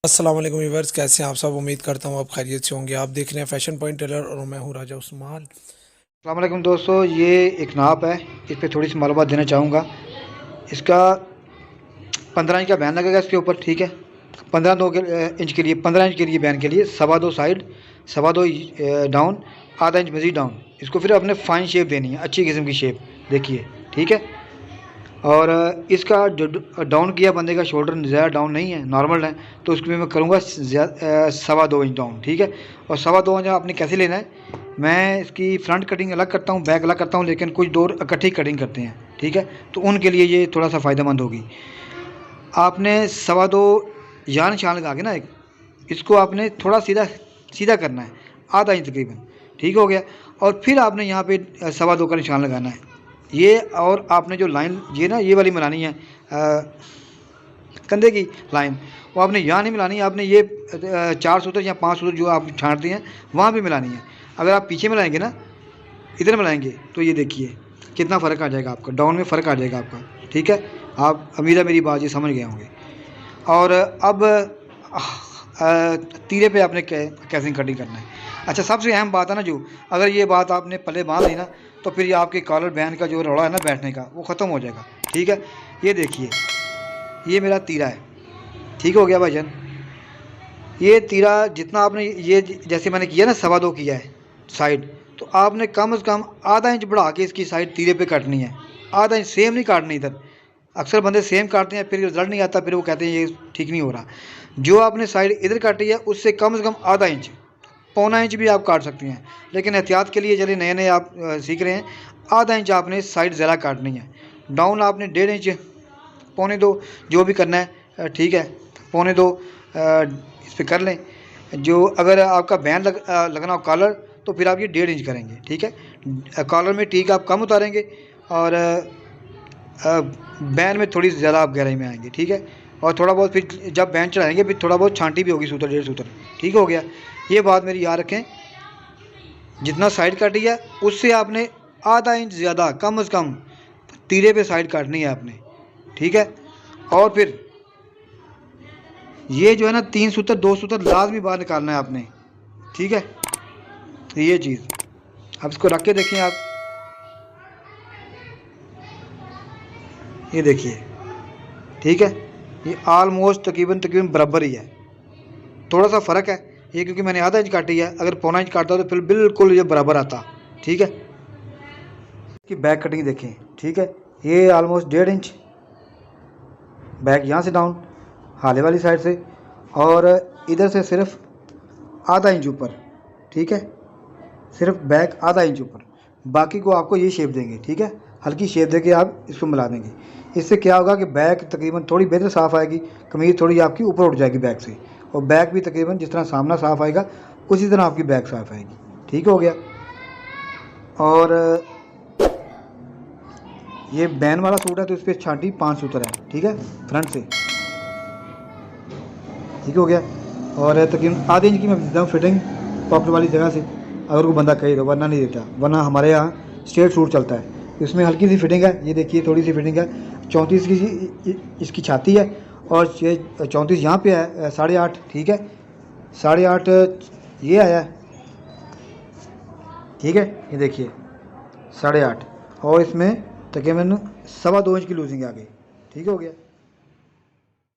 अस्सलाम वालेकुम व्यूअर्स, कैसे हैं आप सब। उम्मीद करता हूँ आप खैरियत से होंगे। आप देख रहे हैं फैशन पॉइंट टेलर और मैं हूँ राजा उस्मान। अस्सलाम वालेकुम दोस्तों, ये एक नाप है। इस पे थोड़ी सी मालूमात देना चाहूँगा। इसका 15 इंच का बैन लगेगा इसके ऊपर, ठीक है। 15 इंच के लिए, 15 इंच के लिए बैन के लिए 2.25 साइड, 2.25 डाउन, आधा इंच मज़ीद डाउन। इसको फिर अपने फाइन शेप देनी है, अच्छी किस्म की शेप, देखिए, ठीक है। और इसका जो डाउन किया बंदे का शोल्डर ज़्यादा डाउन नहीं है, नॉर्मल है, तो उसको भी मैं करूँगा 2.25 इंच डाउन, ठीक है। और 2.25 इंच आपने कैसे लेना है, मैं इसकी फ्रंट कटिंग अलग करता हूँ, बैक अलग करता हूँ, लेकिन कुछ दो इकट्ठी कटिंग करते हैं, ठीक है। तो उनके लिए ये थोड़ा सा फ़ायदेमंद होगी। आपने 2.25 यहाँ निशान लगा के ना, एक इसको आपने थोड़ा सीधा सीधा करना है, आधा इंच तकरीबन, ठीक हो गया। और फिर आपने यहाँ पे 2.25 का निशान लगाना है ये। और आपने जो लाइन ये ना, ये वाली मिलानी है, कंधे की लाइन, वो आपने यहाँ नहीं मिलानी है, आपने ये 4 सूत्र या 5 सूत्र जो आप छाँटते हैं वहाँ भी मिलानी है। अगर आप पीछे मिलाएंगे ना, इधर मिलाएंगे, तो ये देखिए कितना फ़र्क आ जाएगा आपका, डाउन में फ़र्क आ जाएगा आपका, ठीक है। आप उम्मीद है मेरी बात ये समझ गए होंगे। और अब तीरे पे आपने कैसिंग कटिंग करना है। अच्छा, सबसे अहम बात है ना, जो अगर ये बात आपने पहले बांध ली ना, तो फिर ये आपके कॉलर बैन का जो रोड़ा है ना बैठने का, वो ख़त्म हो जाएगा, ठीक है। ये देखिए, ये मेरा तीरा है, ठीक हो गया भाईजान। ये तीरा जितना आपने ये जैसे मैंने किया ना, 2.25 किया है साइड, तो आपने कम से कम आधा इंच बढ़ा के इसकी साइड तीरे पे काटनी है। आधा इंच, सेम नहीं काटनी इधर। अक्सर बंदे सेम काटते हैं, फिर रिजल्ट नहीं आता, फिर वो कहते हैं ये ठीक नहीं हो रहा। जो आपने साइड इधर काटी है, उससे कम से कम आधा इंच, पौना इंच भी आप काट सकते हैं, लेकिन एहतियात के लिए, चलिए नए नए आप सीख रहे हैं, आधा इंच आपने साइड ज़रा काटनी है। डाउन आपने 1.5 इंच, पौने 2, जो भी करना है, ठीक है। पौने 2 इस पर कर लें। जो अगर आपका बैन लगना हो कॉलर, तो फिर आप ये 1.5 इंच करेंगे, ठीक है। कॉलर में ठीक आप कम उतारेंगे, और बैन में थोड़ी ज़्यादा आप गहराई में आएंगे, ठीक है। और थोड़ा बहुत फिर जब बैन चढ़ाएंगे, फिर थोड़ा बहुत छांटी भी होगी, सूत्र 1.5 सूत्र, ठीक हो गया। ये बात मेरी याद रखें, जितना साइड काटी है उससे आपने आधा इंच ज़्यादा कम से कम तीरे पे साइड काटनी है आपने, ठीक है। और फिर ये जो है ना, 3 सूत्र 2 सूत्र लाजमी बाहर निकालना है आपने, ठीक है। तो ये चीज़ अब इसको रख के देखें आप, ये देखिए, ठीक है। ये आलमोस्ट तकरीबन तकरीबन बराबर ही है, थोड़ा सा फ़र्क है ये, क्योंकि मैंने आधा इंच काटी है। अगर पौना इंच काटता तो फिर बिल्कुल ये बराबर आता, ठीक है। इसकी बैक कटिंग देखें, ठीक है। ये आलमोस्ट 1.5 इंच बैक, यहाँ से डाउन हाले वाली साइड से, और इधर से सिर्फ आधा इंच ऊपर, ठीक है। सिर्फ बैक आधा इंच ऊपर, बाकी को आपको ये शेप देंगे, ठीक है। हल्की शेप देके आप इसको मिला देंगे। इससे क्या होगा कि बैक तकरीबन थोड़ी बेहतर साफ़ आएगी, कमीज़ थोड़ी आपकी ऊपर उठ जाएगी बैक से, और बैक भी तकरीबन जिस तरह सामना साफ़ आएगा उसी तरह आपकी बैक साफ़ आएगी, ठीक हो गया। और ये बैन वाला सूट है, तो इस पर छांटी 5 सूत्र है, ठीक है, फ्रंट से, ठीक हो गया। और तकरीबन आधे इंच की मैं देता हूँ फिटिंग पॉकेट वाली जगह से, अगर कोई बंदा कहे तो, वरना नहीं देता, वरना हमारे यहाँ स्ट्रेट सूट चलता है। इसमें हल्की सी फिटिंग है, ये देखिए थोड़ी सी फिटिंग है। 34 की इसकी छाती है, और ये 34 यहाँ पे है, 8.5, ठीक है। 8.5 ये आया है, ठीक है। ये देखिए 8.5, और इसमें तकरीबन 2.25 इंच की लूजिंग आ गई, ठीक हो गया।